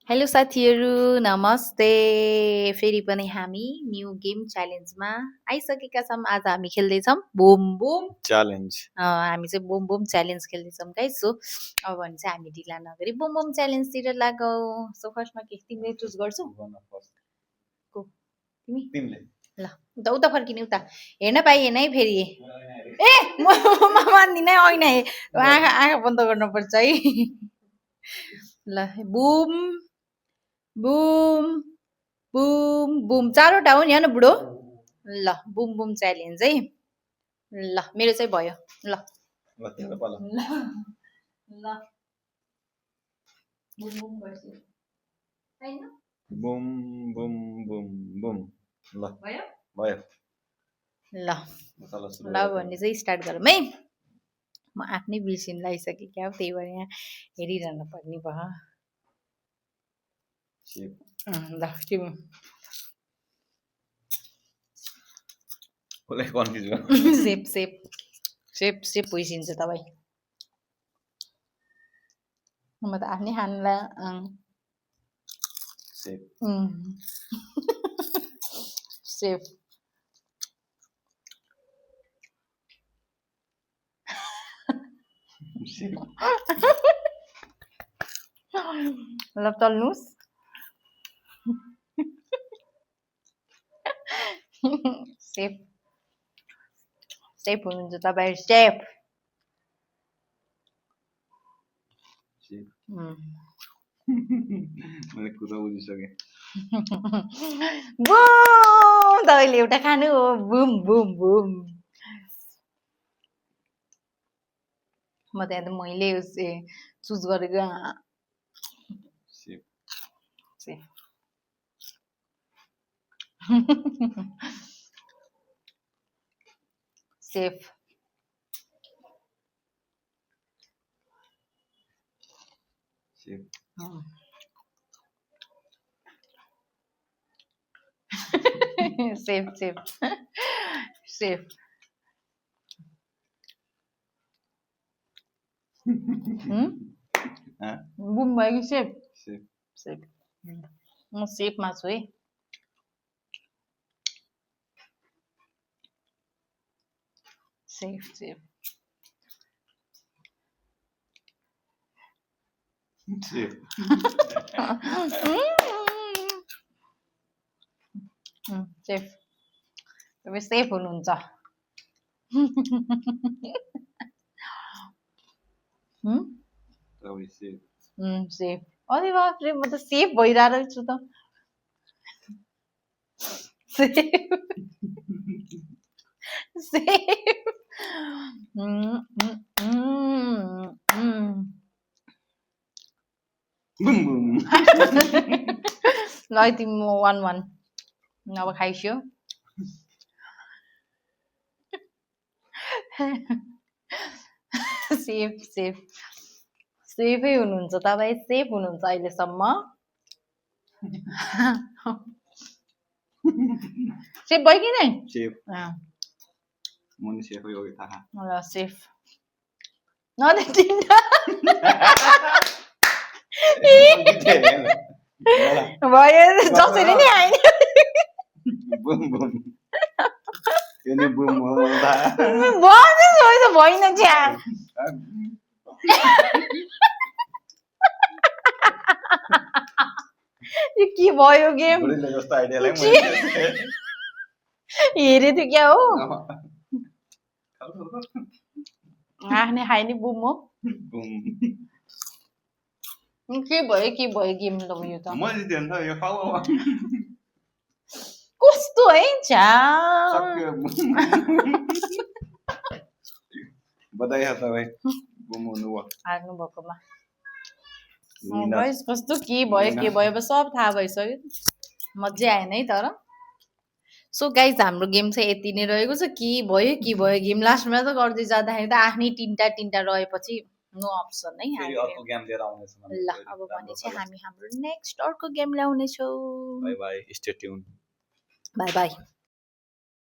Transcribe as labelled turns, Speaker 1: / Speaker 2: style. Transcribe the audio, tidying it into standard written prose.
Speaker 1: Hello साथीहरू नमस्ते फेरि पनि हामी न्यू गेम च्यालेन्जमा आइसकेका छौँ। आज हामी खेल्दैछौँ बुम बुम
Speaker 2: च्यालेन्ज
Speaker 1: हामी चाहिँ बुम बुम च्यालेन्ज खेल्दैछौँ गाइस। सो अब भने चाहिँ हामी ढिला नगरी बुम बुम च्यालेन्जतिर लागौँ। सो फर्स्टमा के तिमीले चुज गर्छौ को
Speaker 2: तिमीले
Speaker 1: ल उता उता फर्किने उता हेर्न पाइएन है फेरि ए म मान्दिनँ है ऐना आँखा आँखा बन्द गर्नुपर्छ है ल बुम बुम बुम बुम चारवटा हो नि होइन बुढो ल बुम बुम च्यालेन्ज है ल मेरो चाहिँ भयो ल
Speaker 2: ल तिम्रो पालो
Speaker 1: ल ल बुम बुम गर्छु हैन
Speaker 2: बुम बुम बुम बुम ल
Speaker 1: भयो
Speaker 2: भयो
Speaker 1: ल ल भन्ने चाहिँ स्टार्ट गरौँ है। म आफ्नै बिर्सिन लागिसकेँ क्या त्यही भएर यहाँ हेरिरहनु पर्ने भयो। ल तिमी
Speaker 2: कसलाई कन्फ्युज गर्नु
Speaker 1: सेप सेप सेप सेप भइसिन्छ तपाईँ। म त आफ्नै खानलाई
Speaker 2: सेप
Speaker 1: सेप ल चल्नुहोस् सेफ सेफ हुनुहुन्छ तपाईँ सेफ
Speaker 2: मैले कुरा बुझिसकेँ
Speaker 1: बुम तपाईँले एउटा खानु हो बुम बुम बुम म त यहाँ त मैले चुज गरेको
Speaker 2: सेप
Speaker 1: सेफ सेफ
Speaker 2: सेप
Speaker 1: सेफ सेफ सेफ बुम भयो कि सेफ
Speaker 2: सेप
Speaker 1: सेफ म सेफमा छु है। सेफ सेफ
Speaker 2: सेप
Speaker 1: सेफ तपाईँ सेफ हुनुहुन्छ
Speaker 2: सेप
Speaker 1: सेफ अरे बाफ्रे म त सेफ भइरहेको छु त सेफ सेफ
Speaker 2: बुम बुम
Speaker 1: ल तिमी म 1-1 अब खाइस्यो सेफ सेफ सेफै हुनुहुन्छ तपाईँ सेफ हुनुहुन्छ अहिलेसम्म सेफ भयो कि नै
Speaker 2: सेप मुनि सेफ हो कि थाहा
Speaker 1: ल सेफ नदे तिनटा भयो जसरी नै आएन
Speaker 2: बुम बुम यो नि बुम हो
Speaker 1: भएन च्या यो के भयो गेम
Speaker 2: जस्तो आइडियालाई
Speaker 1: हेरे थियो क्या हो आफ्नै खाए नि बुम हो के भयो गेम ल यो त
Speaker 2: मैले जितेँ नि त यो खाऊ
Speaker 1: कस्तो है छ्या
Speaker 2: बधाई छ तपाईँ बुम हुनुभयो
Speaker 1: हार्नु भएकोमा गाइस कस्तो के भयो अब सब थाहा भइसक्यो मजा आएन है तर। सो गाइज हाम्रो गेम चाहिँ यति नै रहेको छ के भयो गेम लास्टमा त गर्दै जाँदाखेरि त आफ्नै तिनटा रहेपछि नो अप्सन है
Speaker 2: फेरि अर्को गेम लिएर आउनेछु
Speaker 1: ल अब भने चाहिँ हामी हाम्रो नेक्स्ट अर्को गेम ल्याउनेछौँ।
Speaker 2: Bye bye stay tune
Speaker 1: bye by.